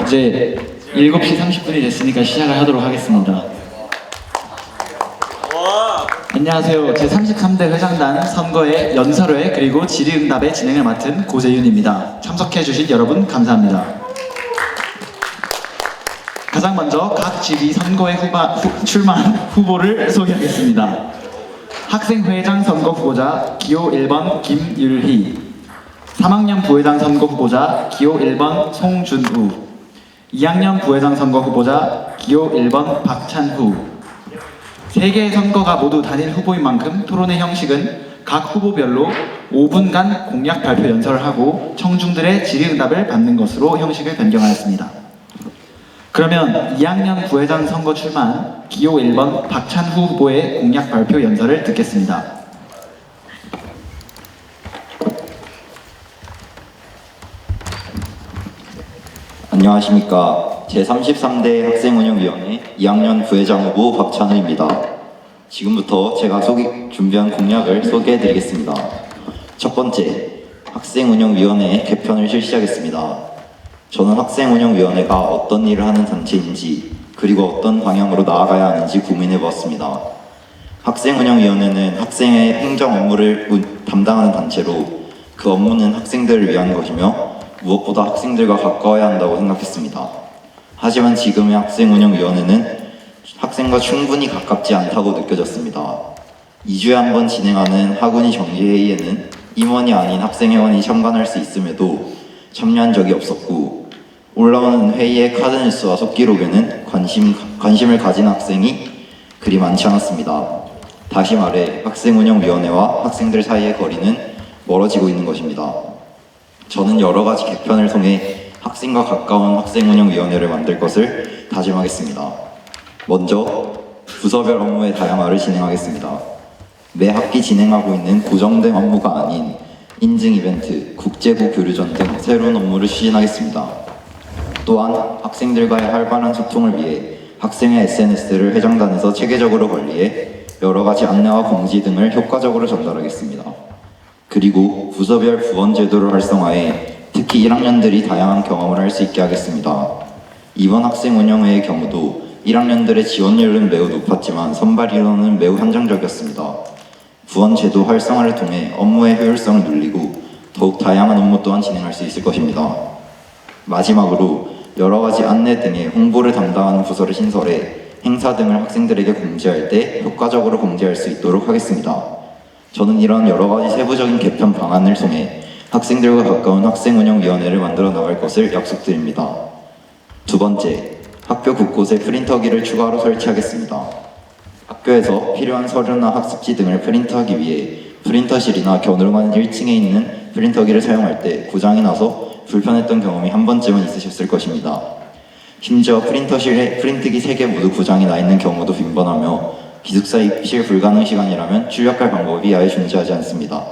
이제 7시 30분이 됐으니까 시작을 하도록 하겠습니다. 안녕하세요. 제33대 회장단 선거의 연설회 그리고 질의응답의 진행을 맡은 고재윤입니다. 참석해주신 여러분 감사합니다. 가장 먼저 각 집이 선거에 출마한 후보를 소개하겠습니다. 학생회장 선거 후보자 기호 1번 김율희, 3학년 부회장 선거 후보자 기호 1번 송준우, 2학년 부회장 선거 후보자 기호 1번 박찬후. 3개의 선거가 모두 단일 후보인 만큼 토론회 형식은 각 후보별로 5분간 공약 발표 연설을 하고 청중들의 질의응답을 받는 것으로 형식을 변경하였습니다. 그러면 2학년 부회장 선거 출마한 기호 1번 박찬후 후보의 공약 발표 연설을 듣겠습니다. 안녕하십니까. 제33대 학생운영위원회 2학년 부회장 후보 박찬우입니다. 지금부터 제가 준비한 공약을 소개해드리겠습니다. 첫 번째, 학생운영위원회 개편을 실시하겠습니다. 저는 학생운영위원회가 어떤 일을 하는 단체인지 그리고 어떤 방향으로 나아가야 하는지 고민해보았습니다. 학생운영위원회는 학생의 행정 업무를 담당하는 단체로 그 업무는 학생들을 위한 것이며 무엇보다 학생들과 가까워야 한다고 생각했습니다. 하지만 지금의 학생운영위원회는 학생과 충분히 가깝지 않다고 느껴졌습니다. 2주에 한 번 진행하는 학운위 정기회의에는 임원이 아닌 학생회원이 참관할 수 있음에도 참여한 적이 없었고, 올라오는 회의의 카드뉴스와 속기록에는 관심을 가진 학생이 그리 많지 않았습니다. 다시 말해 학생운영위원회와 학생들 사이의 거리는 멀어지고 있는 것입니다. 저는 여러 가지 개편을 통해 학생과 가까운 학생운영위원회를 만들 것을 다짐하겠습니다. 먼저 부서별 업무의 다양화를 진행하겠습니다. 매 학기 진행하고 있는 고정된 업무가 아닌 인증 이벤트, 국제부 교류전 등 새로운 업무를 추진하겠습니다. 또한 학생들과의 활발한 소통을 위해 학생의 SNS를 회장단에서 체계적으로 관리해 여러 가지 안내와 공지 등을 효과적으로 전달하겠습니다. 그리고 부서별 부원 제도를 활성화해 특히 1학년들이 다양한 경험을 할 수 있게 하겠습니다. 이번 학생운영회의 경우도 1학년들의 지원율은 매우 높았지만 선발 인원은 매우 한정적이었습니다. 부원 제도 활성화를 통해 업무의 효율성을 늘리고 더욱 다양한 업무 또한 진행할 수 있을 것입니다. 마지막으로 여러 가지 안내 등의 홍보를 담당하는 부서를 신설해 행사 등을 학생들에게 공지할 때 효과적으로 공지할 수 있도록 하겠습니다. 저는 이런 여러 가지 세부적인 개편 방안을 통해 학생들과 가까운 학생운영위원회를 만들어 나갈 것을 약속드립니다. 두 번째, 학교 곳곳에 프린터기를 추가로 설치하겠습니다. 학교에서 필요한 서류나 학습지 등을 프린트하기 위해 프린터실이나 겨누르만 1층에 있는 프린터기를 사용할 때 고장이 나서 불편했던 경험이 한 번쯤은 있으셨을 것입니다. 심지어 프린터실에 프린트기 3개 모두 고장이 나 있는 경우도 빈번하며 기숙사 입실 불가능 시간이라면 출력할 방법이 아예 존재하지 않습니다.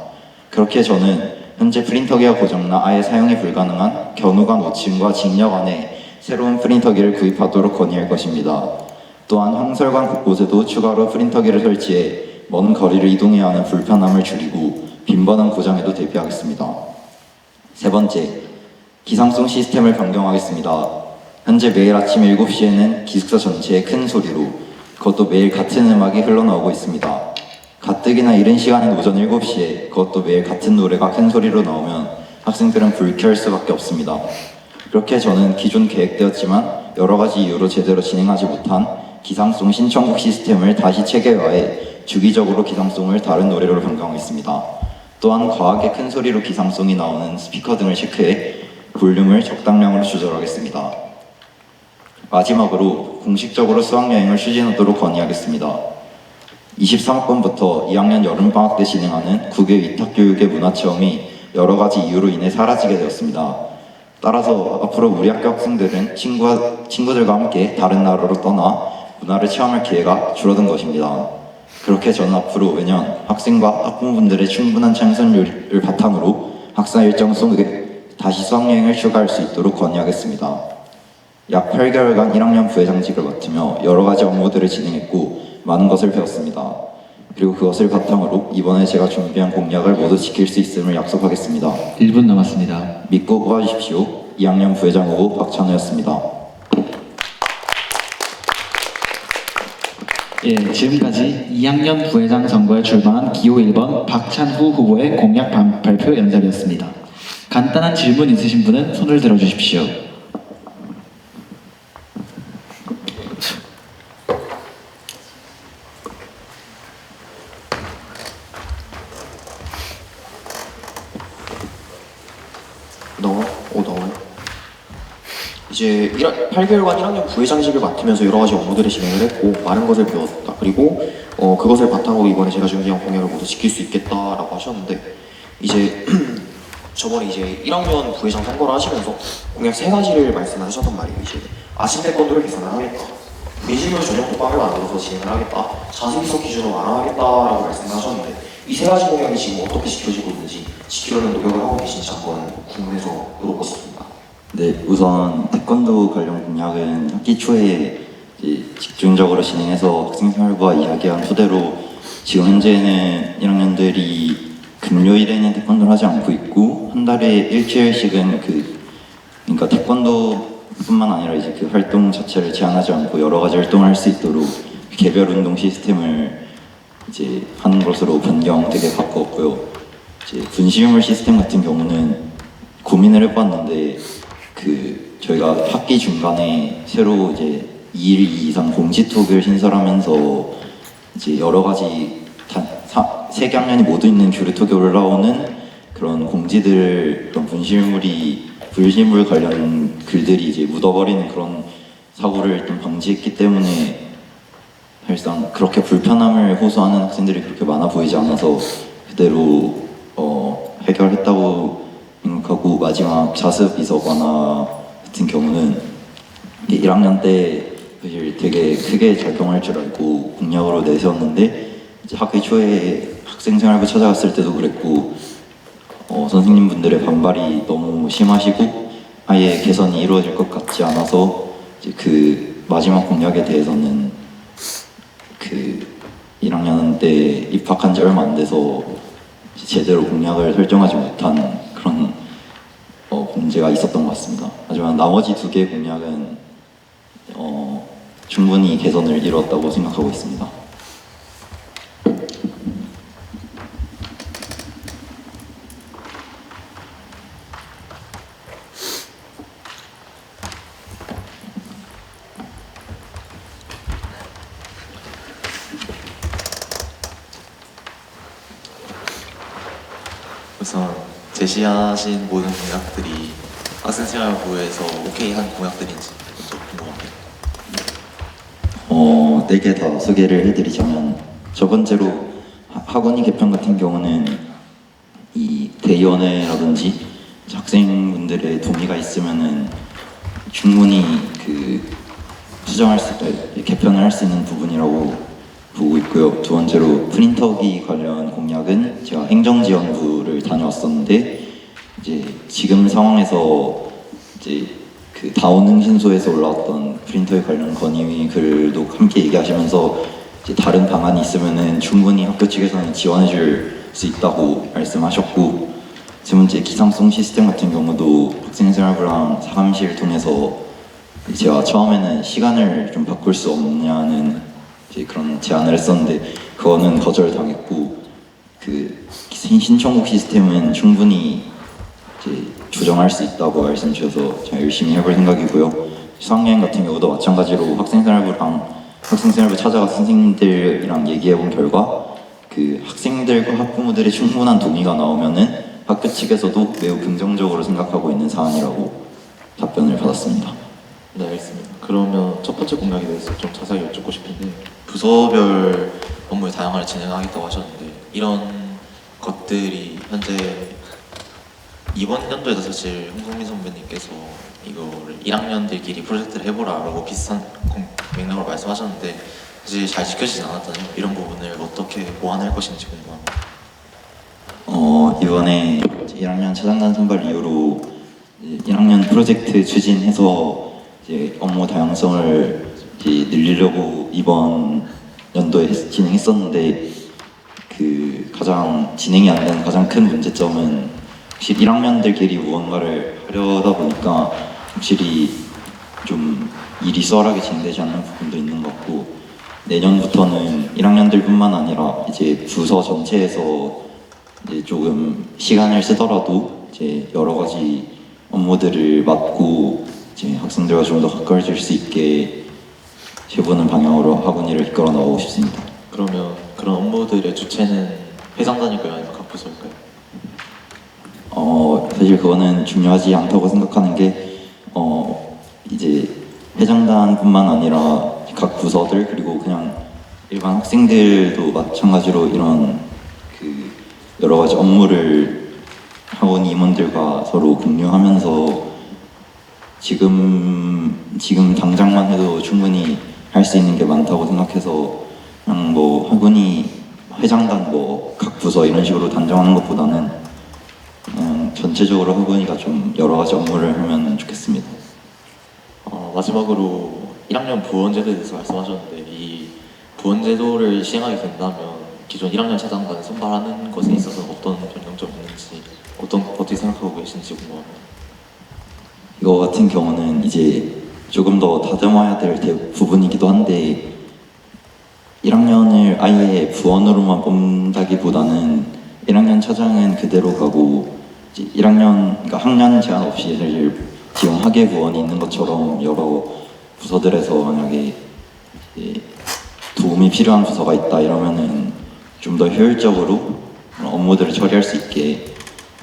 그렇게 저는 현재 프린터기가 고장나 아예 사용이 불가능한 견우관 5층과 직역 안에 새로운 프린터기를 구입하도록 건의할 것입니다. 또한 형설관 곳곳에도 추가로 프린터기를 설치해 먼 거리를 이동해야 하는 불편함을 줄이고 빈번한 고장에도 대비하겠습니다. 세 번째, 기상송 시스템을 변경하겠습니다. 현재 매일 아침 7시에는 기숙사 전체에 큰 소리로, 그것도 매일 같은 음악이 흘러나오고 있습니다. 가뜩이나 이른 시간인 오전 7시에 그것도 매일 같은 노래가 큰 소리로 나오면 학생들은 불쾌할 수밖에 없습니다. 그렇게 저는 기존 계획되었지만 여러 가지 이유로 제대로 진행하지 못한 기상송 신청국 시스템을 다시 체계화해 주기적으로 기상송을 다른 노래로 변경하겠습니다. 또한 과하게 큰 소리로 기상송이 나오는 스피커 등을 체크해 볼륨을 적당량으로 조절하겠습니다. 마지막으로 공식적으로 수학여행을 추진하도록 건의하겠습니다. 23학번부터 2학년 여름방학 때 진행하는 국외 위탁교육의 문화체험이 여러 가지 이유로 인해 사라지게 되었습니다. 따라서 앞으로 우리 학교 학생들은 친구들과 함께 다른 나라로 떠나 문화를 체험할 기회가 줄어든 것입니다. 그렇게 저는 앞으로 매년 학생과 학부모분들의 충분한 참선율을 바탕으로 학사 일정 속에 다시 수학여행을 추가할 수 있도록 건의하겠습니다. 약 8개월간 1학년 부회장직을 맡으며 여러 가지 업무들을 진행했고 많은 것을 배웠습니다. 그리고 그것을 바탕으로 이번에 제가 준비한 공약을 모두 지킬 수 있음을 약속하겠습니다. 1분 남았습니다. 믿고 뽑아주십시오. 2학년 부회장 후보 박찬우였습니다. 예, 지금까지 2학년 부회장 선거에 출마한 기호 1번 박찬후 후보의 공약 발표 연설이었습니다. 간단한 질문 있으신 분은 손을 들어주십시오. 나와요. 이제 8개월간 1학년 부회장직을 맡으면서 여러 가지 업무들을 진행을 했고 많은 것을 배웠다. 그리고 그것을 바탕으로 이번에 제가 준비한 공약을 모두 지킬 수 있겠다라고 하셨는데 이제 저번에 이제 1학년 부회장 선거를 하시면서 공약 3가지를 말씀을 하셨단 말이에요. 이제 아침 태권도를 개선을 하겠다. 미식물 전용 독방을 만들어서 진행을 하겠다. 자습성 기준을 완화하겠다라고 말씀을 하셨는데 이 3가지 공약이 지금 어떻게 지켜지고 있는지 지키려는 노력을 하고 계신지 한번 궁금해서 물어보고 싶습니다. 네, 우선 태권도 관련 공약은 학기 초에 이제 집중적으로 진행해서 학생생활과 이야기한 토대로 지금 현재는 1학년들이 금요일에는 태권도를 하지 않고 있고 한 달에 일주일씩은 그러니까 태권도뿐만 아니라 이제 그 활동 자체를 제한하지 않고 여러 가지 활동을 할 수 있도록 개별 운동 시스템을 이제 하는 것으로 변경되게 바꿨고요. 이제 분시유물 시스템 같은 경우는 고민을 해봤는데 저희가 학기 중간에 새로 이제 2일 이상 공지톡을 신설하면서 이제 여러 가지 3학년이 모두 있는 교류톡에 올라오는 그런 공지들, 그런 분실물 관련 글들이 이제 묻어버리는 그런 사고를 일단 방지했기 때문에 사실상 그렇게 불편함을 호소하는 학생들이 그렇게 많아 보이지 않아서 그대로 해결했다고 생각하고, 마지막 자습 비서관화 같은 경우는 1학년 때 사실 되게 크게 작용할 줄 알고 공약으로 내세웠는데 이제 학기 초에 학생생활부 찾아갔을 때도 그랬고 선생님분들의 반발이 너무 심하시고 아예 개선이 이루어질 것 같지 않아서 이제 그 마지막 공약에 대해서는 1학년 때 입학한 지 얼마 안 돼서 제대로 공약을 설정하지 못한 그런 문제가 있었던 것 같습니다. 하지만 나머지 2개 공약은 충분히 개선을 이루었다고 생각하고 있습니다. 우선 제시하신 모든 공약들이 학생생활부에서 오케이 한 공약들인지 먼저 궁금합니다. 4개 다 소개를 해드리자면, 첫 번째로 학원이 개편 같은 경우는 이 대의원회라든지 학생분들의 동의가 있으면은 충분히 수정할 수, 개편을 할 수 있는 부분이라고 보고 있고요. 2번째로 프린터기 관련 공약은 제가 행정지원부를 다녀왔었는데 이제 지금 상황에서 이제 다운응신소에서 올라왔던 프린터에 관련 건의 글도 함께 얘기하시면서 이제 다른 방안이 있으면은 충분히 학교 측에서는 지원해줄 수 있다고 말씀하셨고, 3번째 기상송 시스템 같은 경우도 학생생활부랑 사감실 통해서 제가 처음에는 시간을 좀 바꿀 수 없냐는 이제 그런 제안을 했었는데 그거는 거절당했고, 신청국 시스템은 충분히 이제 조정할 수 있다고 말씀 주셔서 제가 열심히 해볼 생각이고요. 수학여행 같은 경우도 마찬가지로 학생생활부 찾아가서 선생님들이랑 얘기해본 결과 학생들과 학부모들의 충분한 동의가 나오면은 학교 측에서도 매우 긍정적으로 생각하고 있는 사안이라고 답변을 받았습니다. 네, 알겠습니다. 그러면 첫 번째 공약에 대해서 좀 자세히 여쭙고 싶은데, 부서별 업무를 다양하게 진행하겠다고 하셨는데 이런 것들이 현재 이번 연도에도 사실 홍성민 선배님께서 이거를 1학년들끼리 프로젝트를 해보라라고 비슷한 맥락으로 말씀하셨는데 사실 잘 지켜지지 않았잖아요. 이런 부분을 어떻게 보완할 것인지 궁금합니다. 이번에 1학년 차장단 선발 이후로 1학년 프로젝트 추진해서 이제 업무 다양성을 이제 늘리려고 이번 연도에 진행했었는데 가장 진행이 안 된 가장 큰 문제점은 확실히 1학년들끼리 무언가를 하려다 보니까 확실히 좀 일이 수월하게 진행되지 않는 부분도 있는 것 같고, 내년부터는 1학년들뿐만 아니라 이제 부서 전체에서 이제 조금 시간을 쓰더라도 이제 여러 가지 업무들을 맡고 이제 학생들과 좀 더 가까워질 수 있게 해보는 방향으로 학원일을 이끌어 나가고 싶습니다. 그러면 그런 업무들의 주체는 회장단일까요? 아니면 각 부서일까요? 사실 그거는 중요하지 않다고 생각하는 게 이제 회장단뿐만 아니라 각 부서들 그리고 그냥 일반 학생들도 마찬가지로 이런 그 여러 가지 업무를 학원 임원들과 서로 공유하면서 지금 당장만 해도 충분히 할 수 있는 게 많다고 생각해서 그냥 뭐 학원이 회장단 뭐 각 부서 이런 식으로 단정하는 것보다는 그냥 전체적으로 학원이가 좀 여러 가지 업무를 하면 좋겠습니다. 마지막으로 1학년 부원제도에 대해서 말씀하셨는데 이 부원제도를 시행하게 된다면 기존 1학년 차장단을 선발하는 것에 있어서 어떤 변경점이 있는지 어떻게 생각하고 계신지 궁금합니다. 이거 같은 경우는 이제 조금 더 다듬어야 될 부분이기도 한데 1학년을 아예 부원으로만 뽑는다기보다는 1학년 차장은 그대로 가고 이제 1학년 그러니까 학년 제한 없이 사실 지금 학예 부원이 있는 것처럼 여러 부서들에서 만약에 이제 도움이 필요한 부서가 있다 이러면은 좀 더 효율적으로 업무들을 처리할 수 있게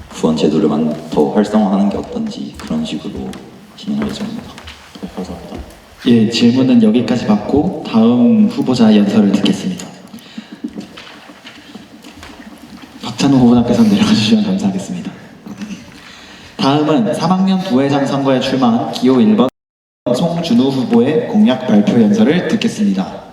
부원 제도를 더 활성화하는 게 어떤지 그런 식으로 진행할 예정입니다. 네, 감사합니다. 예, 질문은 여기까지 받고 다음 후보자 연설을 듣겠습니다. 박찬호 후보자께서 내려가 주시면 감사하겠습니다. 다음은 3학년 부회장 선거에 출마한 기호 1번 송준우 후보의 공약 발표 연설을 듣겠습니다.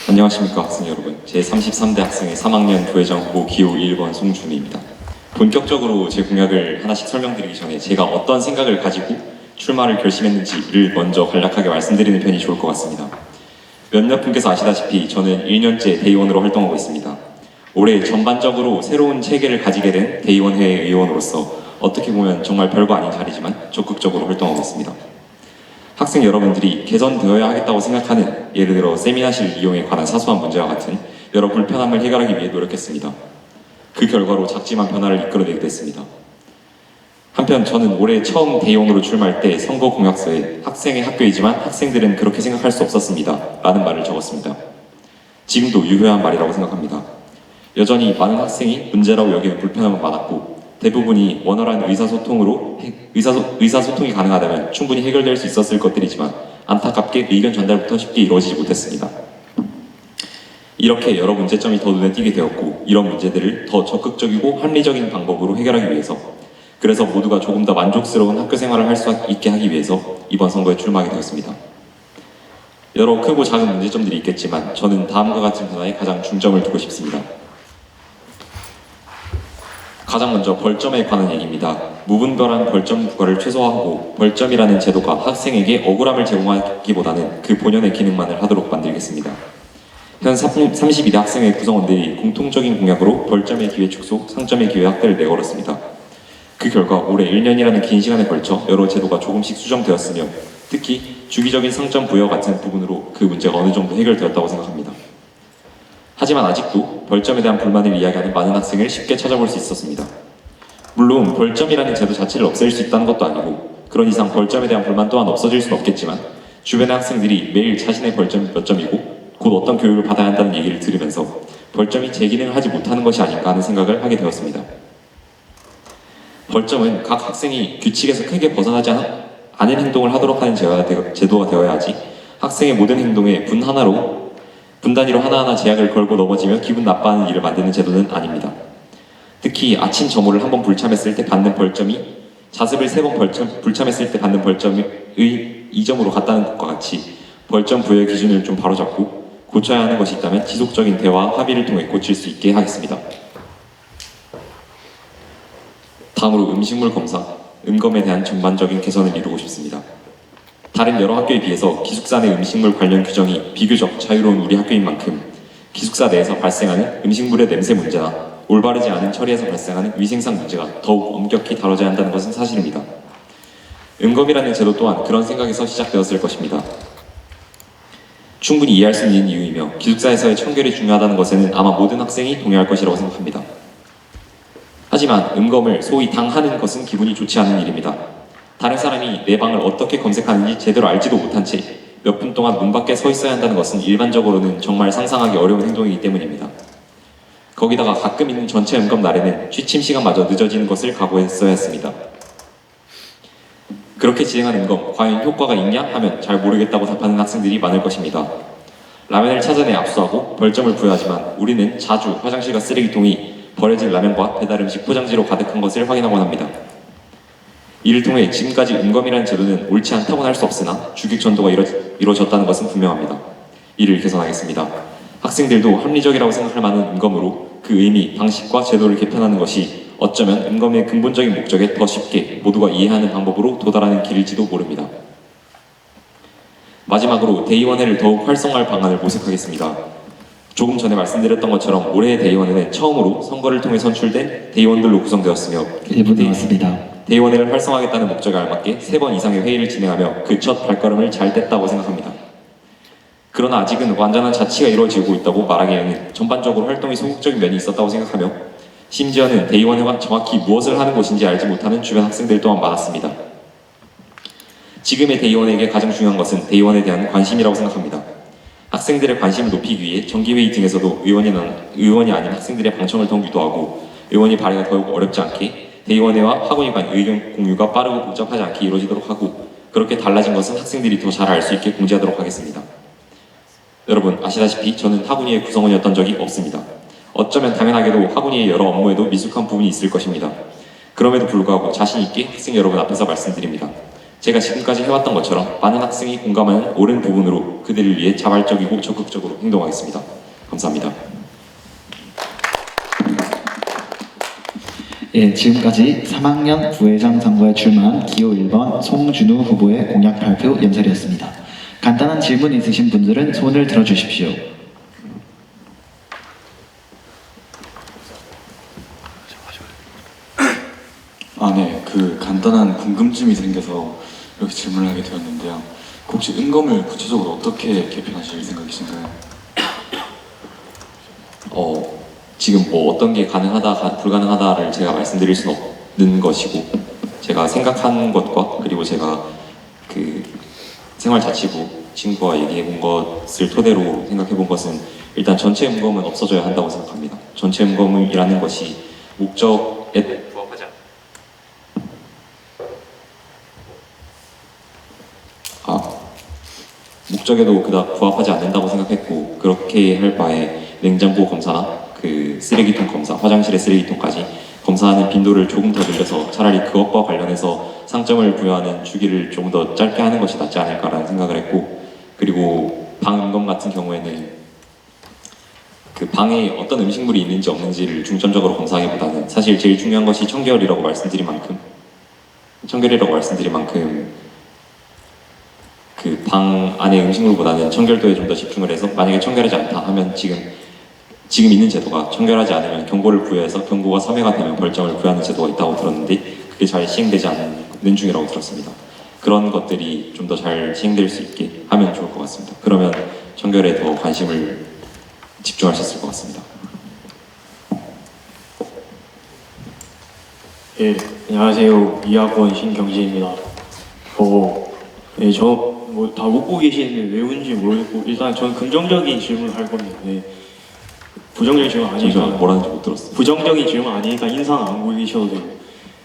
안녕하십니까 학생 여러분. 제33대 학생회 3학년 부회장 후보 기호 1번 송준우입니다. 본격적으로 제 공약을 하나씩 설명드리기 전에 제가 어떤 생각을 가지고 출마를 결심했는지를 먼저 간략하게 말씀드리는 편이 좋을 것 같습니다. 몇몇 분께서 아시다시피 저는 1년째 대의원으로 활동하고 있습니다. 올해 전반적으로 새로운 체계를 가지게 된 대의원회 의원으로서 어떻게 보면 정말 별거 아닌 자리지만 적극적으로 활동하고 있습니다. 학생 여러분들이 개선되어야 하겠다고 생각하는 예를 들어 세미나실 이용에 관한 사소한 문제와 같은 여러 불편함을 해결하기 위해 노력했습니다. 그 결과로 작지만 변화를 이끌어내게 됐습니다. 한편 저는 올해 처음 대의원으로 출마할 때 선거 공약서에 학생의 학교이지만 학생들은 그렇게 생각할 수 없었습니다 라는 말을 적었습니다. 지금도 유효한 말이라고 생각합니다. 여전히 많은 학생이 문제라고 여기는 불편함은 많았고 대부분이 원활한 의사소통이 가능하다면 충분히 해결될 수 있었을 것들이지만 안타깝게 의견 전달부터 쉽게 이루어지지 못했습니다. 이렇게 여러 문제점이 더 눈에 띄게 되었고 이런 문제들을 더 적극적이고 합리적인 방법으로 해결하기 위해서 그래서 모두가 조금 더 만족스러운 학교 생활을 할 수 있게 하기 위해서 이번 선거에 출마하게 되었습니다. 여러 크고 작은 문제점들이 있겠지만 저는 다음과 같은 변화에 가장 중점을 두고 싶습니다. 가장 먼저 벌점에 관한 얘기입니다. 무분별한 벌점 부과를 최소화하고 벌점이라는 제도가 학생에게 억울함을 제공하기보다는 그 본연의 기능만을 하도록 만들겠습니다. 현 32대 학생회 구성원들이 공통적인 공약으로 벌점의 기회 축소, 상점의 기회 확대를 내걸었습니다. 그 결과 올해 1년이라는 긴 시간에 걸쳐 여러 제도가 조금씩 수정되었으며 특히 주기적인 상점 부여 같은 부분으로 그 문제가 어느 정도 해결되었다고 생각합니다. 하지만 아직도 벌점에 대한 불만을 이야기하는 많은 학생을 쉽게 찾아볼 수 있었습니다. 물론 벌점이라는 제도 자체를 없앨 수 있다는 것도 아니고 그런 이상 벌점에 대한 불만 또한 없어질 수는 없겠지만 주변의 학생들이 매일 자신의 벌점이 몇 점이고 곧 어떤 교육을 받아야 한다는 얘기를 들으면서 벌점이 제 기능을 하지 못하는 것이 아닌가 하는 생각을 하게 되었습니다. 벌점은 각 학생이 규칙에서 크게 벗어나지 않은 행동을 하도록 하는 제도가 되어야 하지 학생의 모든 행동에 분 단위로 하나하나 제약을 걸고 넘어지며 기분 나빠하는 일을 만드는 제도는 아닙니다. 특히 아침 점호를 한번 불참했을 때 받는 벌점이 자습을 3번 불참했을 때 받는 벌점의 2점으로 같다는 것과 같이 벌점 부여 기준을 좀 바로잡고 고쳐야 하는 것이 있다면 지속적인 대화와 합의를 통해 고칠 수 있게 하겠습니다. 다음으로 음식물 검사. 음검에 대한 전반적인 개선을 이루고 싶습니다. 다른 여러 학교에 비해서 기숙사 내 음식물 관련 규정이 비교적 자유로운 우리 학교인 만큼 기숙사 내에서 발생하는 음식물의 냄새 문제나 올바르지 않은 처리에서 발생하는 위생상 문제가 더욱 엄격히 다뤄져야 한다는 것은 사실입니다. 음검이라는 제도 또한 그런 생각에서 시작되었을 것입니다. 충분히 이해할 수 있는 이유이며 기숙사에서의 청결이 중요하다는 것에는 아마 모든 학생이 동의할 것이라고 생각합니다. 하지만 음검을 소위 당하는 것은 기분이 좋지 않은 일입니다. 다른 사람이 내 방을 어떻게 검색하는지 제대로 알지도 못한 채 몇 분 동안 문 밖에 서 있어야 한다는 것은 일반적으로는 정말 상상하기 어려운 행동이기 때문입니다. 거기다가 가끔 있는 전체 음검 날에는 취침 시간마저 늦어지는 것을 각오했어야 했습니다. 그렇게 진행한 음검, 과연 효과가 있냐 하면 잘 모르겠다고 답하는 학생들이 많을 것입니다. 라면을 찾아내 압수하고 벌점을 부여하지만 우리는 자주 화장실과 쓰레기통이 버려진 라면과 배달 음식 포장지로 가득한 것을 확인하곤 합니다. 이를 통해 지금까지 음검이라는 제도는 옳지 않다고는 할 수 없으나 주객 전도가 이루어졌다는 것은 분명합니다. 이를 개선하겠습니다. 학생들도 합리적이라고 생각할 만한 음검으로 그 의미, 방식과 제도를 개편하는 것이 어쩌면 음검의 근본적인 목적에 더 쉽게 모두가 이해하는 방법으로 도달하는 길일지도 모릅니다. 마지막으로 대의원회를 더욱 활성화할 방안을 모색하겠습니다. 조금 전에 말씀드렸던 것처럼 올해의 대의원회는 처음으로 선거를 통해 선출된 대의원들로 구성되었으며 1분 남았습니다. 대의원회를 활성화하겠다는 목적에 알맞게 3번 이상의 회의를 진행하며 그 첫 발걸음을 잘 뗐다고 생각합니다. 그러나 아직은 완전한 자치가 이루어지고 있다고 말하기에는 전반적으로 활동이 소극적인 면이 있었다고 생각하며 심지어는 대의원회가 정확히 무엇을 하는 곳인지 알지 못하는 주변 학생들 또한 많았습니다. 지금의 대의원에게 가장 중요한 것은 대의원에 대한 관심이라고 생각합니다. 학생들의 관심을 높이기 위해 정기회의 등에서도 의원이 아닌 학생들의 방청을 더욱 유도하고 의원이 발의가 더욱 어렵지 않게 대의원회와 학원이 간 의견 공유가 빠르고 복잡하지 않게 이루어지도록 하고 그렇게 달라진 것은 학생들이 더 잘 알 수 있게 공지하도록 하겠습니다. 여러분 아시다시피 저는 학운위의 구성원이었던 적이 없습니다. 어쩌면 당연하게도 학운위의 여러 업무에도 미숙한 부분이 있을 것입니다. 그럼에도 불구하고 자신 있게 학생 여러분 앞에서 말씀드립니다. 제가 지금까지 해왔던 것처럼 많은 학생이 공감하는 옳은 부분으로 그들을 위해 자발적이고 적극적으로 행동하겠습니다. 감사합니다. 예, 지금까지 3학년 부회장 선거에 출마한 기호 1번 송준우 후보의 공약 발표 연설이었습니다. 간단한 질문 있으신 분들은 손을 들어주십시오. 네. 간단한 궁금증이 생겨서 이렇게 질문을 하게 되었는데요. 혹시 음검을 구체적으로 어떻게 개편하실 생각이신가요? 지금 뭐 어떤 게 가능하다, 불가능하다를 제가 말씀드릴 수는 없는 것이고 제가 생각한 것과 그리고 제가 그 생활자치부 친구와 얘기해 본 것을 토대로 생각해 본 것은 일단 전체 음검은 없어져야 한다고 생각합니다. 전체 음검이라는 것이 목적에 부합하지 목적에도 그닥 부합하지 않는다고 생각했고 그렇게 할 바에 냉장고 검사나 그 쓰레기통 검사, 화장실의 쓰레기통까지 검사하는 빈도를 조금 더 늘려서 차라리 그것과 관련해서 상점을 부여하는 주기를 조금 더 짧게 하는 것이 낫지 않을까라는 생각을 했고 그리고 방 음검 같은 경우에는 그 방에 어떤 음식물이 있는지 없는지를 중점적으로 검사하기보다는 사실 제일 중요한 것이 청결이라고 말씀드린 만큼 그 방 안의 음식물보다는 청결도에 좀 더 집중을 해서 만약에 청결하지 않다 하면 지금 있는 제도가 청결하지 않으면 경고를 부여해서 경고가 3회가 되면 벌점을 부여하는 제도가 있다고 들었는데 그게 잘 시행되지 않는 중이라고 들었습니다. 그런 것들이 좀 더 잘 시행될 수 있게 하면 좋을 것 같습니다. 그러면 청결에 더 관심을 집중할 수 있을 것 같습니다. 예, 안녕하세요. 이학원 신경재입니다. 저 뭐 다 웃고 계시는데 왜 웃는지 모르겠고 일단 저는 긍정적인 질문을 할 겁니다. 네. 부정적인 질문 아니니까 뭐라는지 못 들었어요. 부정적인 질문 아니니까 인상 안 보이셔도 돼요.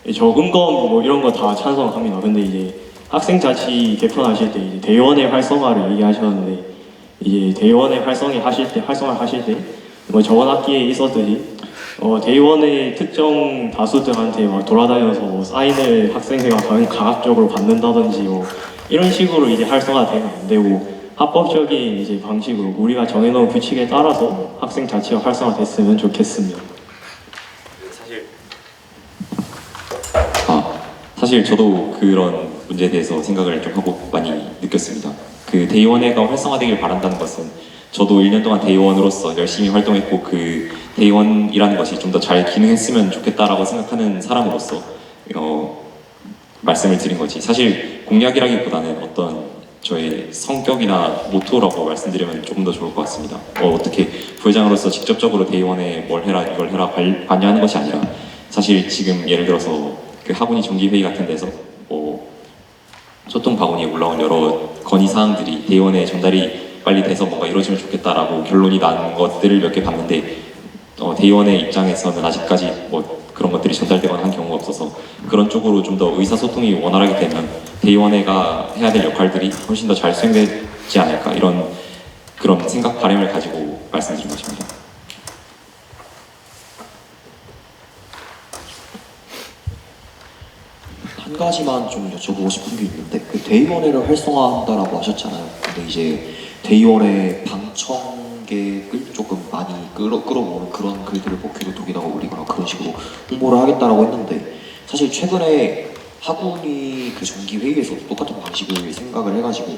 예, 저 음검 뭐 이런 거 다 찬성합니다. 근데 이제 학생 자치 개편하실 때 이제 대의원회 활성화를 얘기하셨는데 이제 대의원회 활성화를 하실 때 뭐 저번 학기에 있었듯이 대의원의 특정 다수들한테 막 돌아다녀서 뭐 사인을 학생회가 가급적으로 받는다든지 뭐 이런 식으로 이제 활성화되면 안 되고 합법적인 이제 방식으로 우리가 정해놓은 규칙에 따라서 학생 자치가 활성화됐으면 좋겠습니다. 사실 사실 저도 그런 문제에 대해서 생각을 좀 하고 많이 느꼈습니다. 그 데이원회가 활성화되길 바란다는 것은 저도 1년 동안 데이원으로서 열심히 활동했고 그 데이원이라는 것이 좀 더 잘 기능했으면 좋겠다라고 생각하는 사람으로서 말씀을 드린 거지. 사실 공약이라기보다는 어떤 저의 성격이나 모토라고 말씀드리면 조금 더 좋을 것 같습니다. 어떻게 부회장으로서 직접적으로 데이원에 뭘 해라 이걸 해라 관여하는 것이 아니라 사실 지금 예를 들어서 그 학원이 정기회의 같은 데서 소통 바구니에 올라온 여러 건의 사항들이 데이원에 전달이 빨리 돼서 뭔가 이루어지면 좋겠다라고 결론이 난 것들을 몇 개 봤는데 데이원의 입장에서는 아직까지 뭐 그런 것들이 전달되거나 한 경우가 없어서 그런 쪽으로 좀 더 의사소통이 원활하게 되면 데이원회가 해야 될 역할들이 훨씬 더 잘 수행되지 않을까 이런 그런 생각 바람을 가지고 말씀드린 것입니다. 한 가지만 좀 여쭤보고 싶은 게 있는데 그 데이원회를 활성화한다라고 하셨잖아요. 근데 이제 데이원회 방청객을 조금 많이 끌어모으는 그런 글들을 뭐 궤도톡에다가 올리거나 그런 식으로 홍보를 하겠다라고 했는데 사실 최근에 학원이 그 정기 회의에서도 똑같은 방식을 생각을 해가지고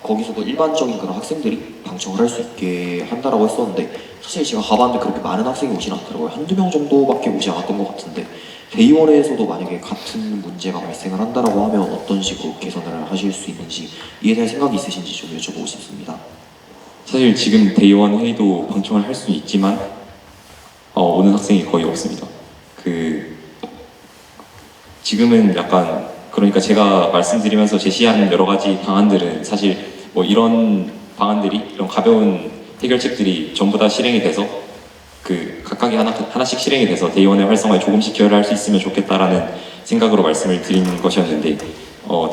거기서도 일반적인 그런 학생들이 방청을 할 수 있게 한다라고 했었는데 사실 제가 가봤는데 그렇게 많은 학생이 오진 않더라고요. 한두 명 정도밖에 오지 않았던 것 같은데 데이원에서도 만약에 같은 문제가 발생을 한다라고 하면 어떤 식으로 개선을 하실 수 있는지 이에 대한 생각이 있으신지 좀 여쭤보고 싶습니다. 사실 지금 데이원 회의도 방청을 할 수는 있지만 오는 학생이 거의 없습니다. 지금은 약간 그러니까 제가 말씀드리면서 제시하는 여러 가지 방안들은 사실 뭐 이런 방안들이 이런 가벼운 해결책들이 전부 다 실행이 돼서 그 각각이 하나씩 실행이 돼서 데이원의 활성화에 조금씩 기여를 할 수 있으면 좋겠다라는 생각으로 말씀을 드린 것이었는데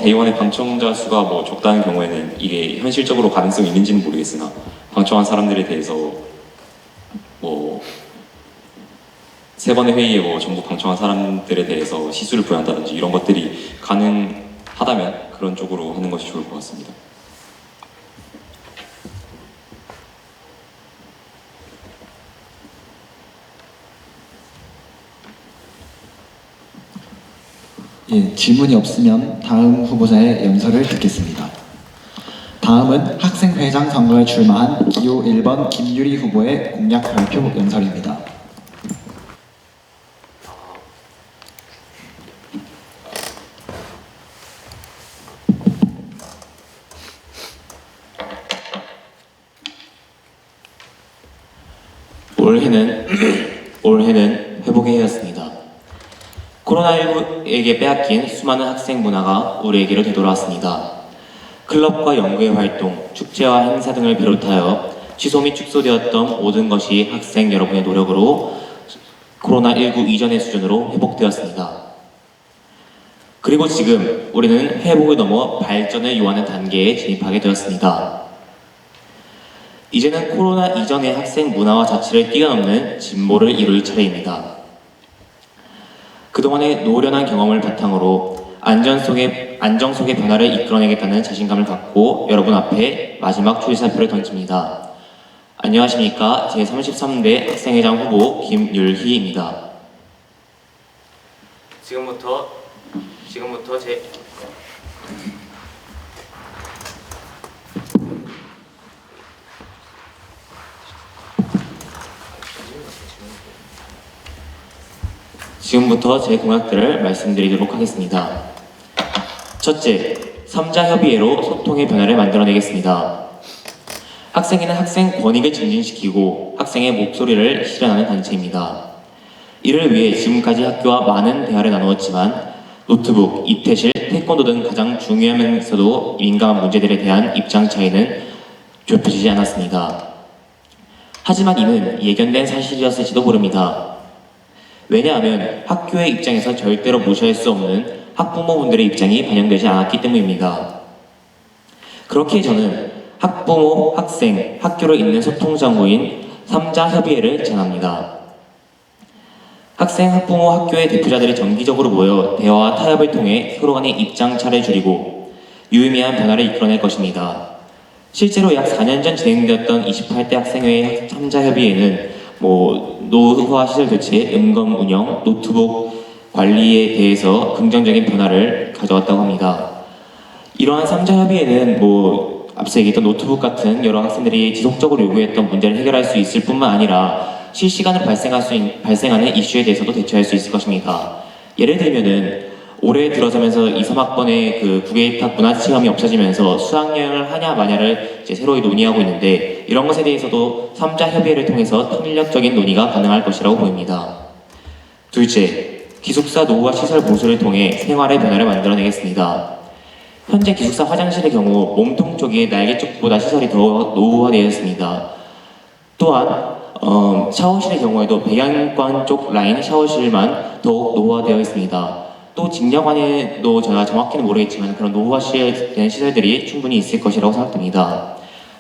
데이원의 방청자 수가 뭐 적다는 경우에는 이게 현실적으로 가능성이 있는지는 모르겠으나 방청한 사람들에 대해서 뭐 세 번의 회의에 뭐 전부 방청한 사람들에 대해서 시수를 부여한다든지 이런 것들이 가능하다면 그런 쪽으로 하는 것이 좋을 것 같습니다. 예, 질문이 없으면 다음 후보자의 연설을 듣겠습니다. 다음은 학생회장 선거에 출마한 기호 1번 김유리 후보의 공약 발표 연설입니다. 올해는 회복의 해였습니다. 코로나19에게 빼앗긴 수많은 학생 문화가 우리에게로 되돌아왔습니다. 클럽과 연구회 활동, 축제와 행사 등을 비롯하여 취소 및 축소되었던 모든 것이 학생 여러분의 노력으로 코로나19 이전의 수준으로 회복되었습니다. 그리고 지금 우리는 회복을 넘어 발전을 요하는 단계에 진입하게 되었습니다. 이제는 코로나 이전의 학생 문화와 자치를 뛰어넘는 진보를 이룰 차례입니다. 그동안의 노련한 경험을 바탕으로 안정 속의 변화를 이끌어내겠다는 자신감을 갖고 여러분 앞에 마지막 출사표를 던집니다. 안녕하십니까. 제33대 학생회장 후보 김율희입니다. 지금부터 제 공약들을 말씀드리도록 하겠습니다. 첫째, 3자 협의회로 소통의 변화를 만들어내겠습니다. 학생회는 학생 권익을 증진시키고 학생의 목소리를 실현하는 단체입니다. 이를 위해 지금까지 학교와 많은 대화를 나누었지만 노트북, 입퇴실, 태권도 등 가장 중요하면서도 민감한 문제들에 대한 입장 차이는 좁혀지지 않았습니다. 하지만 이는 예견된 사실이었을지도 모릅니다. 왜냐하면 학교의 입장에서 절대로 무시할 수 없는 학부모분들의 입장이 반영되지 않았기 때문입니다. 그렇기에 저는 학부모, 학생, 학교를 잇는 소통장구인 3자 협의회를 제안합니다. 학생, 학부모, 학교의 대표자들이 정기적으로 모여 대화와 타협을 통해 서로 간의 입장차를 줄이고 유의미한 변화를 이끌어낼 것입니다. 실제로 약 4년 전 진행되었던 28대 학생회의 3자 협의회는 노후화 시설 교체, 음검 운영, 노트북 관리에 대해서 긍정적인 변화를 가져왔다고 합니다. 이러한 3자 협의회는 앞서 얘기했던 노트북 같은 여러 학생들이 지속적으로 요구했던 문제를 해결할 수 있을 뿐만 아니라 실시간으로 발생하는 이슈에 대해서도 대처할 수 있을 것입니다. 예를 들면은 올해 들어서면서 2, 3학번에 그 국외입학 문화체험이 없어지면서 수학여행을 하냐 마냐를 이제 새로이 논의하고 있는데 이런 것에 대해서도 3자 협의회를 통해서 통일력적인 논의가 가능할 것이라고 보입니다. 둘째, 기숙사 노후와 시설 보수를 통해 생활의 변화를 만들어내겠습니다. 현재 기숙사 화장실의 경우 몸통 쪽이 날개 쪽보다 시설이 더 노후화되어 있습니다. 또한 샤워실의 경우에도 배양관 쪽 라인 샤워실만 더욱 노후화되어 있습니다. 또 직녀관에도 제가 정확히는 모르겠지만 그런 노후화된 시설들이 충분히 있을 것이라고 생각됩니다.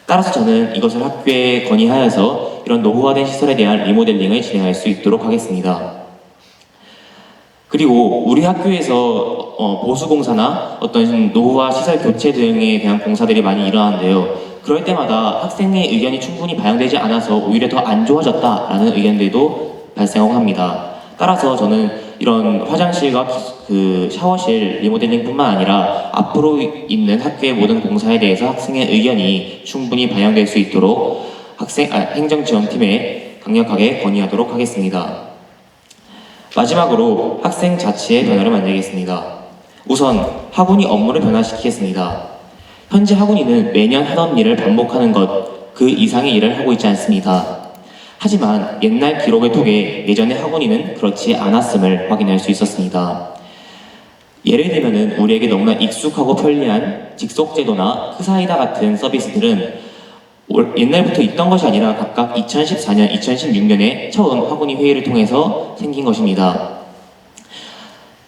따라서 저는 이것을 학교에 건의하여서 이런 노후화된 시설에 대한 리모델링을 진행할 수 있도록 하겠습니다. 그리고 우리 학교에서 보수공사나 어떤 노후화 시설 교체 등에 대한 공사들이 많이 일어나는데요. 그럴 때마다 학생의 의견이 충분히 반영되지 않아서 오히려 더 안 좋아졌다라는 의견들도 발생하고 합니다. 따라서 저는 이런 화장실과 그 샤워실 리모델링뿐만 아니라 앞으로 있는 학교의 모든 공사에 대해서 학생의 의견이 충분히 반영될 수 있도록 행정지원팀에 강력하게 건의하도록 하겠습니다. 마지막으로 학생 자치의 변화를 만들겠습니다. 우선 학원이 업무를 변화시키겠습니다. 현재 학원이는 매년 하던 일을 반복하는 것, 그 이상의 일을 하고 있지 않습니다. 하지만 옛날 기록을 통해 예전의 학원이는 그렇지 않았음을 확인할 수 있었습니다. 예를 들면 우리에게 너무나 익숙하고 편리한 직속제도나 크사이다 같은 서비스들은 옛날부터 있던 것이 아니라 각각 2014년, 2016년에 처음 학원이 회의를 통해서 생긴 것입니다.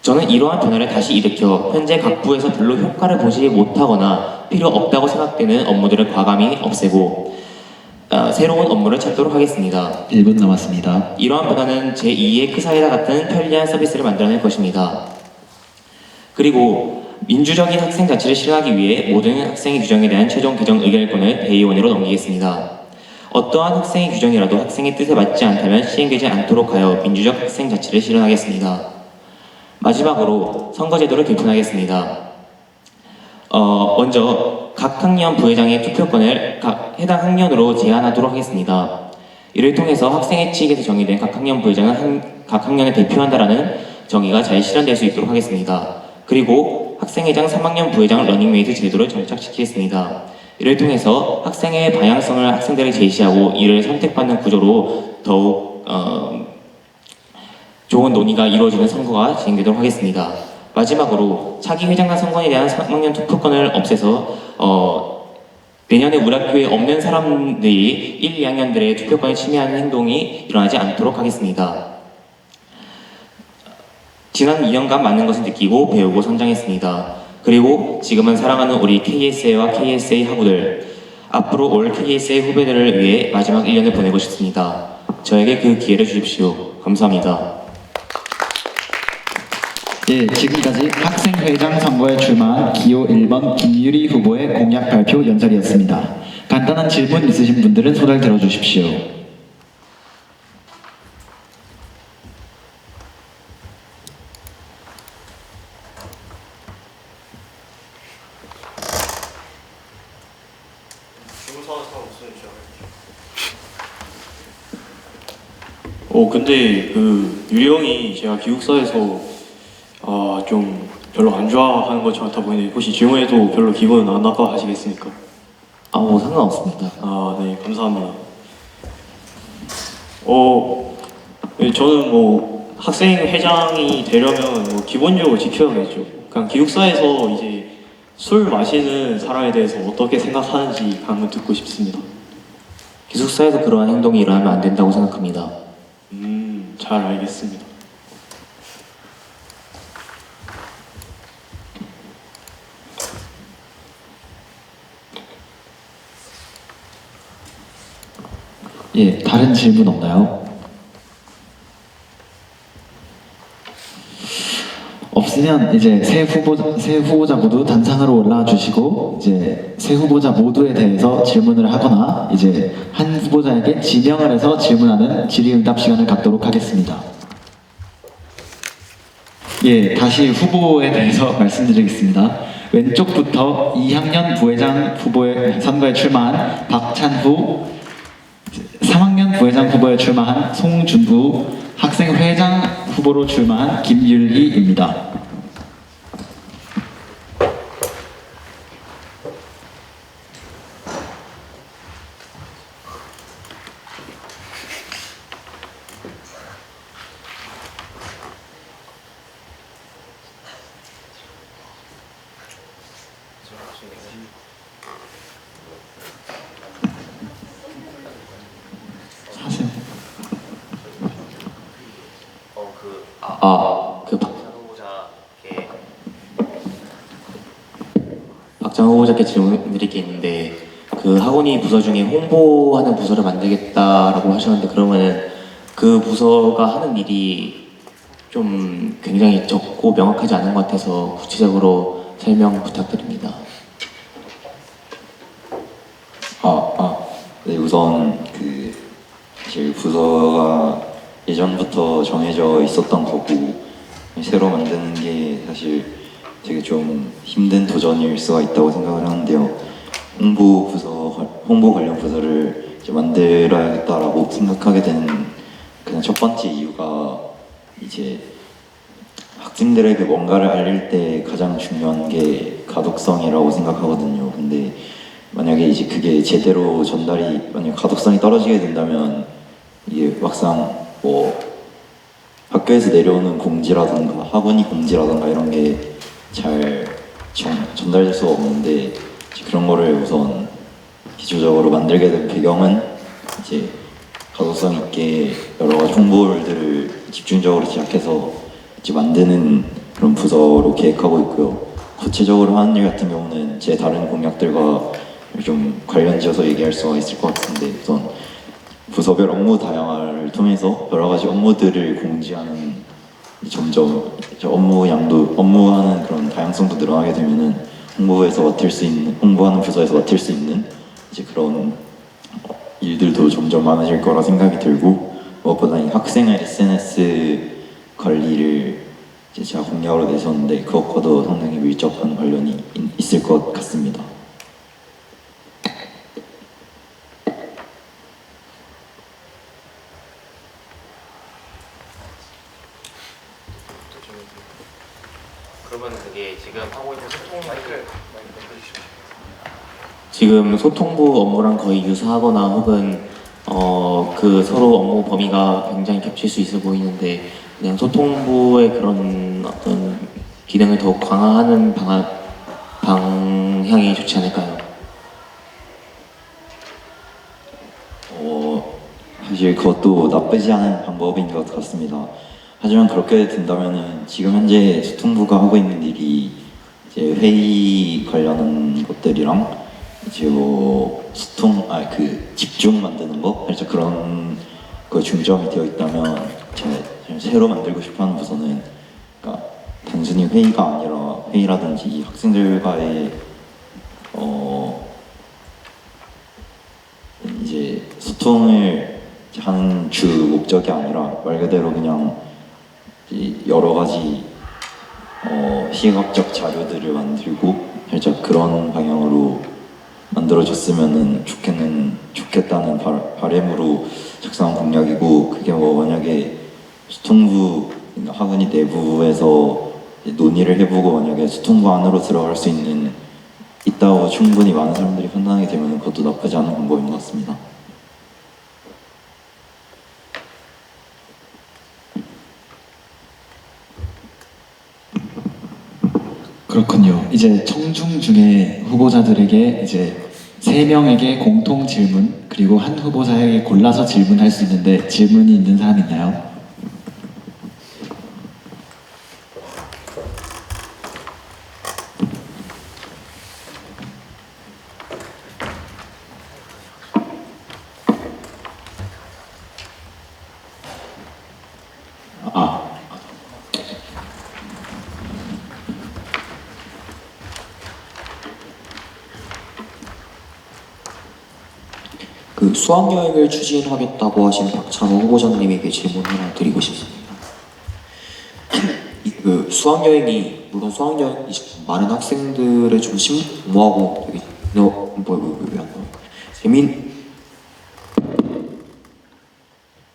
저는 이러한 변화를 다시 일으켜 현재 각 부에서 별로 효과를 보지 못하거나 필요 없다고 생각되는 업무들을 과감히 없애고 새로운 업무를 찾도록 하겠습니다. 1분 남았습니다. 이러한 변화는 제2의 크사이다 같은 편리한 서비스를 만들어낼 것입니다. 그리고 민주적인 학생 자치를 실현하기 위해 모든 학생의 규정에 대한 최종 개정 의결권을 대의원으로 넘기겠습니다. 어떠한 학생의 규정이라도 학생의 뜻에 맞지 않다면 시행되지 않도록 하여 민주적 학생 자치를 실현하겠습니다. 마지막으로 선거제도를 개편하겠습니다. 먼저 각 학년 부회장의 투표권을 해당 학년으로 제한하도록 하겠습니다. 이를 통해서 학생의 측에서 정의된 각 학년 부회장은 각 학년을 대표한다라는 정의가 잘 실현될 수 있도록 하겠습니다. 그리고 학생회장 3학년 부회장 러닝메이트 제도를 정착시키겠습니다. 이를 통해서 학생의 방향성을 학생들에게 제시하고 이를 선택받는 구조로 더욱 좋은 논의가 이루어지는 선거가 진행되도록 하겠습니다. 마지막으로 차기 회장단 선거에 대한 3학년 투표권을 없애서 내년에 우리 학교에 없는 사람들이 1, 2학년들의 투표권을 침해하는 행동이 일어나지 않도록 하겠습니다. 지난 2년간 많은 것을 느끼고 배우고 성장했습니다. 그리고 지금은 사랑하는 우리 KSA와 KSA 학우들, 앞으로 올 KSA 후배들을 위해 마지막 1년을 보내고 싶습니다. 저에게 그 기회를 주십시오. 감사합니다. 예, 지금까지 학생회장 선거에 출마한 기호 1번 김유리 후보의 공약 발표 연설이었습니다. 간단한 질문 있으신 분들은 손을 들어주십시오. 근데 그 유리 형이 제가 기숙사에서 좀 별로 안 좋아하는 것 같아 보이는데 혹시 질문해도 별로 기분 안 나빠하시겠습니까? 상관없습니다. 네, 감사합니다. 네, 저는 학생 회장이 되려면 기본적으로 지켜야겠죠. 그냥 기숙사에서 이제 술 마시는 사람에 대해서 어떻게 생각하는지 한번 듣고 싶습니다. 기숙사에서 그러한 행동이 일어나면 안 된다고 생각합니다. 잘 알겠습니다. 예, 다른 질문 없나요? 없으면 이제 새 후보자 모두 단상으로 올라와 주시고 이제 새 후보자 모두에 대해서 질문을 하거나 이제 한 후보자에게 지명을 해서 질문하는 질의응답 시간을 갖도록 하겠습니다. 예, 다시 후보에 대해서 말씀드리겠습니다. 왼쪽부터 2학년 부회장 후보에 선거에 출마한 박찬후, 3학년 부회장 후보에 출마한 송준구, 학생회장 후보로 출마한 김율희입니다. 사세요. 박찬호 후보자께 질문드릴 게 있는데 그 학원이 부서 중에 홍보하는 부서를 만들겠다라고 하셨는데 그러면은 그 부서가 하는 일이 좀 굉장히 적고 명확하지 않은 것 같아서 구체적으로 설명 부탁드립니다. 네, 우선 그 사실 부서가 예전부터 정해져 있었던 거고 새로 만드는 게 사실 되게 좀 힘든 도전일 수가 있다고 생각을 하는데요. 홍보 관련 부서를 이제 만들어야겠다라고 생각하게 된 그냥 첫 번째 이유가 이제 학생들에게 뭔가를 알릴 때 가장 중요한 게 가독성이라고 생각하거든요. 근데 만약에 이제 그게 제대로 전달이 만약 가독성이 떨어지게 된다면 이게 막상 뭐 학교에서 내려오는 공지라든가 학원이 공지라든가 이런 게 잘 전달될 수가 없는데 그런 거를 우선 기초적으로 만들게 된 배경은 이제 가독성 있게 여러 가지 홍보들을 집중적으로 제작해서 이제 만드는 그런 부서로 계획하고 있고요. 구체적으로 하는 일 같은 경우는 제 다른 공약들과 좀 관련지어서 얘기할 수가 있을 것 같은데 우선 부서별 업무 다양화를 통해서 여러 가지 업무들을 공지하는 점점 업무하는 그런 다양성도 늘어나게 되면은 홍보하는 부서에서 맡을 수 있는 이제 그런 일들도 점점 많아질 거라 생각이 들고 무엇보다 이 학생의 SNS 관리를 이제 제가 공약으로 내셨는데 그것과도 상당히 밀접한 관련이 있을 것 같습니다. 그러면 그게 지금 하고 있는 지금 소통부 업무랑 거의 유사하거나 혹은 그 서로 업무 범위가 굉장히 겹칠 수 있어 보이는데 그냥 소통부의 그런 어떤 기능을 더욱 강화하는 방향이 좋지 않을까요? 사실 그것도 나쁘지 않은 방법인 것 같습니다. 하지만 그렇게 된다면은 지금 현재 소통부가 하고 있는 일이 이제 회의 관련한 것들이랑 이제 뭐 집중 만드는 거 살짝 그런 거 중점이 되어 있다면 제가 새로 만들고 싶어하는 부서는 그러니까 단순히 회의가 아니라 회의라든지 학생들과의 이제 소통을 하는 주 목적이 아니라 말 그대로 그냥 여러 가지 시각적 자료들을 만들고 살짝 그런 방향으로 만들어줬으면 좋겠다는 바람으로 작성한 공약이고 그게 뭐 만약에 소통부 학원이 내부에서 논의를 해보고 만약에 소통부 안으로 들어갈 수 있다고 충분히 많은 사람들이 판단하게 되면 그것도 나쁘지 않은 방법인 것 같습니다. 그렇군요. 이제 청중 중에 후보자들에게 이제 3명에게 공통 질문 그리고 한 후보자에게 골라서 질문할 수 있는데 질문이 있는 사람 있나요? 그 수학여행을 추진하겠다고 하신 박찬호 후보자님에게 질문 하나 드리고 싶습니다. 그 수학여행이 물론 수학여행이 많은 학생들의 좀 심리 공부하고 되게 왜안 나와?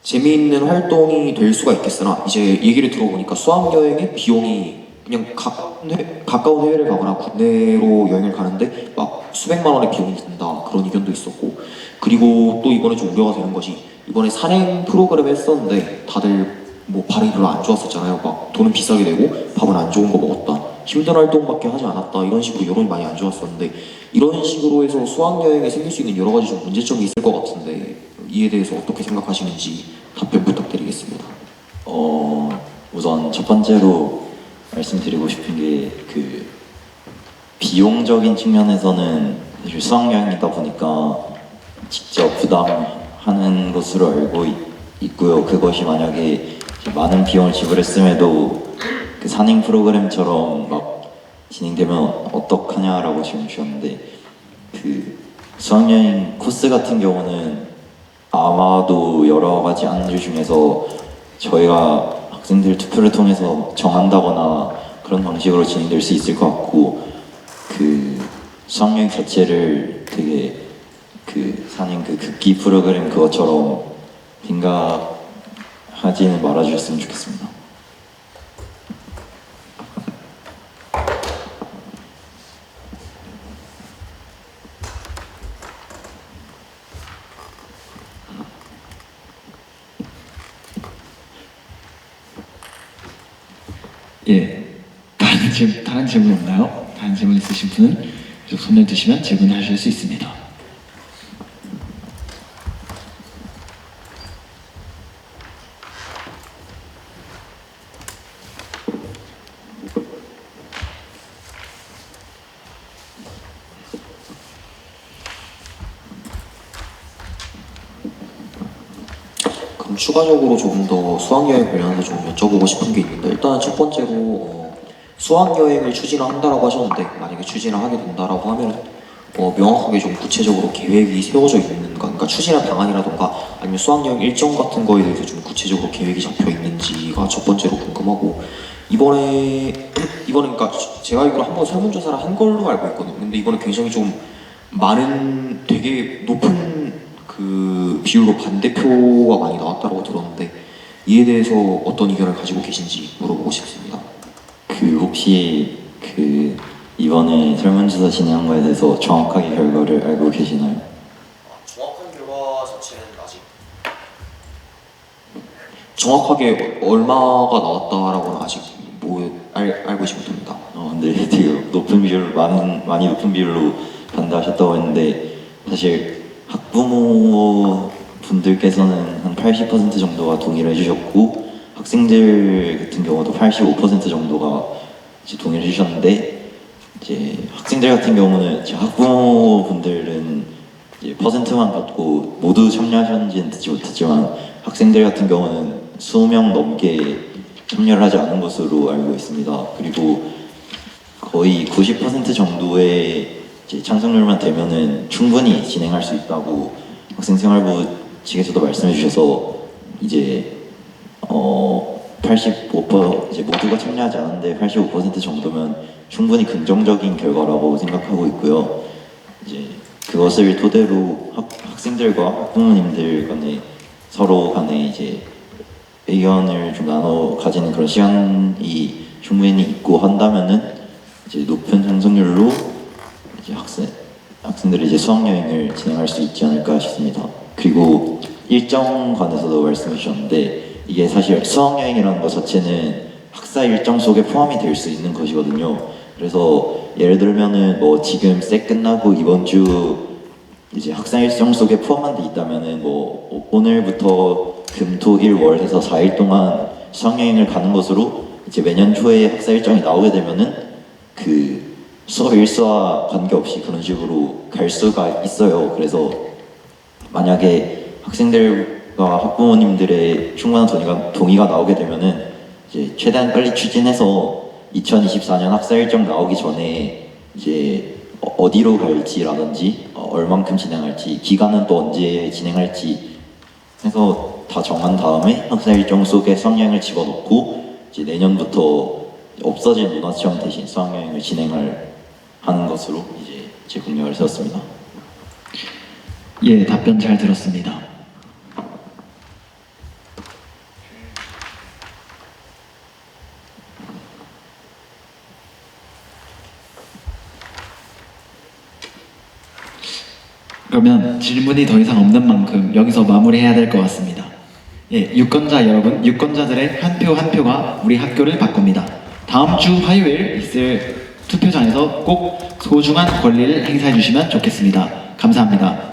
재미있는 활동이 될 수가 있겠으나 이제 얘기를 들어보니까 수학여행의 비용이 그냥 가까운 해외를 가거나 국내로 여행을 가는데 막 수백만 원의 비용이 든다 그런 의견도 있었고 그리고 또 이번에 좀 우려가 되는 것이 이번에 산행 프로그램 했었는데 다들 뭐 발이 별로 안 좋았었잖아요. 막 돈은 비싸게 내고 밥은 안 좋은 거 먹었다 힘든 활동밖에 하지 않았다 이런 식으로 여론이 많이 안 좋았었는데 이런 식으로 해서 수학여행에 생길 수 있는 여러 가지 좀 문제점이 있을 것 같은데 이에 대해서 어떻게 생각하시는지 답변 부탁드리겠습니다. 우선 첫 번째로 말씀드리고 싶은 게 그 비용적인 측면에서는 사실 수학여행이다 보니까 직접 부담하는 것으로 알고 있고요. 그것이 만약에 많은 비용을 지불했음에도 그 산행 프로그램처럼 막 진행되면 어떡하냐라고 질문 주셨는데 그 수학여행 코스 같은 경우는 아마도 여러 가지 안주 중에서 저희가 학생들 투표를 통해서 정한다거나 그런 방식으로 진행될 수 있을 것 같고 그 수학여행 자체를 되게 그 산행 그 극기 프로그램 그것처럼 생각하지는 말아주셨으면 좋겠습니다. 예, 다른 질문 없나요? 다른 질문 있으신 분은 계속 손을 드시면 질문하실 수 있습니다. 그럼 추가적으로 조금 더 수학여행 관련해서 좀 여쭤보고 싶은 게 있는데 일단 첫 번째로 수학여행을 추진을 한다라고 하셨는데 만약에 추진을 하게 된다라고 하면 명확하게 좀 구체적으로 계획이 세워져 있는가 그러니까 추진할 방안이라던가 아니면 수학여행 일정 같은 거에 대해서 좀 구체적으로 계획이 잡혀 있는지가 첫 번째로 궁금하고 이번에 그러니까 제가 알기로 한번 설문조사를 한 걸로 알고 있거든요. 근데 이번에 굉장히 좀 많은 되게 높은 그 비율로 반대표가 많이 나왔다고 들었는데 이에 대해서 어떤 의견을 가지고 계신지 물어보고 싶습니다. 그 혹시 그 이번에 설문조사 진행한 거에 대해서 정확하게 결과를 알고 계시나요? 정확한 결과 자체는 아직 정확하게 얼마가 나왔다라고는 아직 알고 계시 못합니다. 근데 되게 높은 비율 많이 높은 비율로 반대하셨다고 했는데 사실 학부모 분들께서는 한 80% 정도가 동의를 해주셨고 학생들 같은 경우도 85% 정도가 이제 동의를 해주셨는데 이제 학생들 같은 경우는 이제 학부모분들은 이제 퍼센트만 받고 모두 참여하셨는지는 듣지 못했지만 학생들 같은 경우는 20명 넘게 참여를 하지 않은 것으로 알고 있습니다. 그리고 거의 90% 정도의 이제 창작률만 되면은 충분히 진행할 수 있다고 학생생활부 측에서도 말씀해 주셔서 이제 85% 이제 모두가 참여하지 않았는데 85% 정도면 충분히 긍정적인 결과라고 생각하고 있고요. 이제 그것을 토대로 학생들과 학부모님들 간에 서로 간에 이제 의견을 좀 나눠 가지는 그런 시간이 충분히 있고 한다면은 이제 높은 참석률로 이제 학생들이 이제 수학여행을 진행할 수 있지 않을까 싶습니다. 그리고 일정 관해서도 말씀해 주셨는데 이게 사실 수학여행이라는 것 자체는 학사 일정 속에 포함이 될 수 있는 것이거든요. 그래서 예를 들면은 뭐 지금 셋 끝나고 이번 주 이제 학사 일정 속에 포함한 데 있다면은 뭐 오늘부터 금, 토, 일, 월 해서 4일 동안 수학여행을 가는 것으로 이제 매년 초에 학사 일정이 나오게 되면은 그 수업 일수와 관계없이 그런 식으로 갈 수가 있어요. 그래서 만약에 학생들과 학부모님들의 충분한 동의가 나오게 되면은 이제 최대한 빨리 추진해서 2024년 학사 일정 나오기 전에 이제 어디로 갈지라든지 얼만큼 진행할지 기간은 또 언제 진행할지 해서 다 정한 다음에 학사 일정 속에 수학여행을 집어넣고 이제 내년부터 없어진 문화체험 대신 수학여행을 진행을 하는 것으로 이제 제 공약을 세웠습니다. 예, 답변 잘 들었습니다. 그러면 질문이 더 이상 없는 만큼 여기서 마무리해야 될 것 같습니다. 예, 유권자 여러분, 유권자들의 한 표 한 표가 우리 학교를 바꿉니다. 다음 주 화요일 있을 투표장에서 꼭 소중한 권리를 행사해 주시면 좋겠습니다. 감사합니다.